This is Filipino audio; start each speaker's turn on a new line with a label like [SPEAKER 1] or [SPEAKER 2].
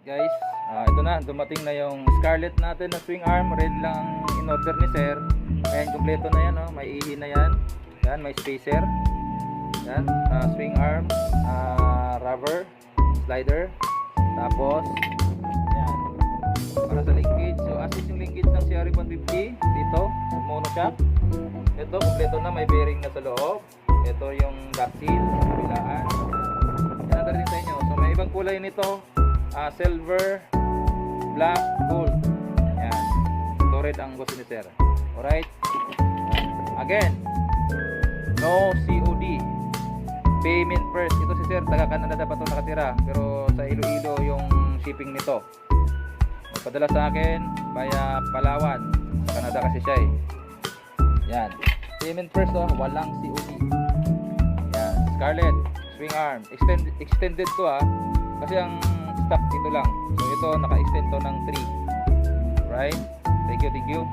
[SPEAKER 1] Guys, ito na, dumating na yung Scarlett natin na swing arm. Red lang in order ni sir. Ayan, kompleto na yan, oh. May ihi na yan. Yan, may spacer. Yan, swing arm, rubber, slider. Tapos yan, para sa linkage. So assist yung linkage ng CR150 dito sa monoshock. Ito, kompleto na, may bearing na sa loob. Ito yung lock seal sa kabilaan. Yan ang din sa inyo. So may ibang kulay nito, silver, black, gold. Yan, ito red ang gusto ni sir. Alright, again, no COD, payment first. Ito si sir, taga Canada dapat ito nakatira, pero sa Iloilo yung shipping nito. Magpadala sa akin via Palawan, sa Canada kasi siya eh. Yan, payment first, oh, walang COD. Yan, Scarlett swing arm, extended to kasi ang stock dito lang. So ito naka-extend to ng 3. Right? Thank you.